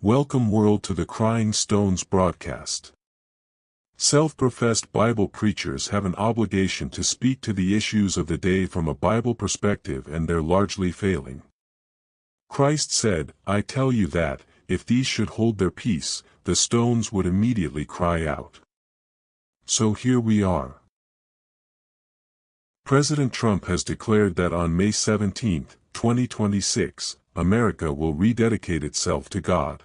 Welcome world to the Crying Stones broadcast. Self-professed Bible preachers have an obligation to speak to the issues of the day from a Bible perspective, and they're largely failing. Christ said, "I tell you that, if these should hold their peace, the stones would immediately cry out." So here we are. President Trump has declared that on May 17, 2026, America will rededicate itself to God.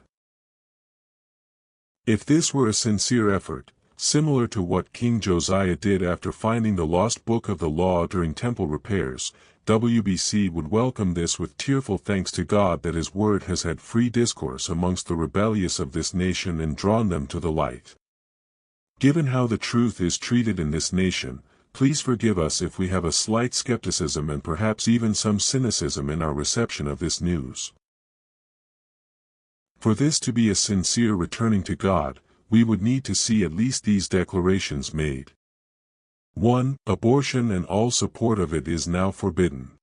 If this were a sincere effort, similar to what King Josiah did after finding the lost book of the law during temple repairs, WBC would welcome this with tearful thanks to God that His word has had free discourse amongst the rebellious of this nation and drawn them to the light. Given how the truth is treated in this nation, please forgive us if we have a slight skepticism and perhaps even some cynicism in our reception of this news. For this to be a sincere returning to God, we would need to see at least these declarations made. 1. Abortion and all support of it is now forbidden.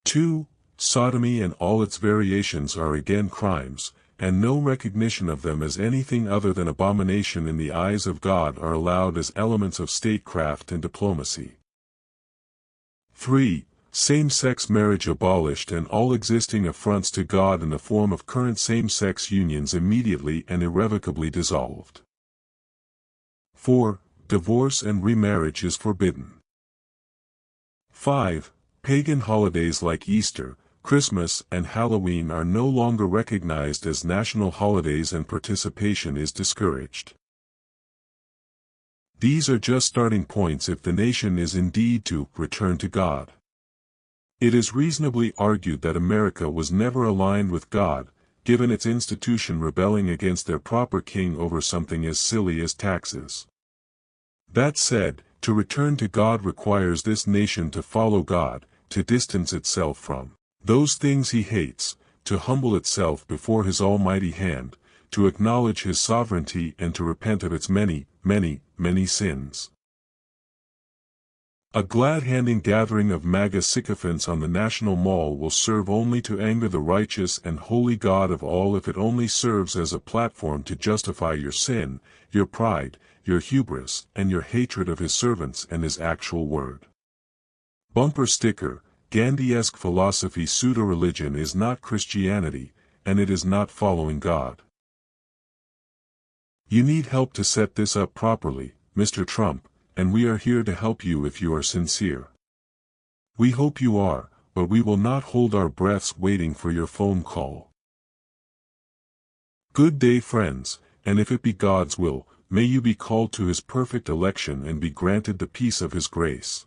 2. Sodomy and all its variations are again crimes, and no recognition of them as anything other than abomination in the eyes of God are allowed as elements of statecraft and diplomacy. 3. Same-sex marriage abolished and all existing affronts to God in the form of current same-sex unions immediately and irrevocably dissolved. 4. Divorce and remarriage is forbidden. 5. Pagan holidays like Easter, Christmas, and Halloween are no longer recognized as national holidays and participation is discouraged. These are just starting points if the nation is indeed to return to God. It is reasonably argued that America was never aligned with God, given its institution rebelling against their proper king over something as silly as taxes. That said, to return to God requires this nation to follow God, to distance itself from those things He hates, to humble itself before His almighty hand, to acknowledge His sovereignty and to repent of its many, many, many sins. A glad-handing gathering of MAGA sycophants on the National Mall will serve only to anger the righteous and holy God of all if it only serves as a platform to justify your sin, your pride, your hubris, and your hatred of His servants and His actual word. Bumper sticker: Gandhi-esque philosophy. Pseudo-religion is not Christianity, and it is not following God. You need help to set this up properly, Mr. Trump, and we are here to help you if you are sincere. We hope you are, but we will not hold our breaths waiting for your phone call. Good day, friends, and if it be God's will, may you be called to His perfect election and be granted the peace of His grace.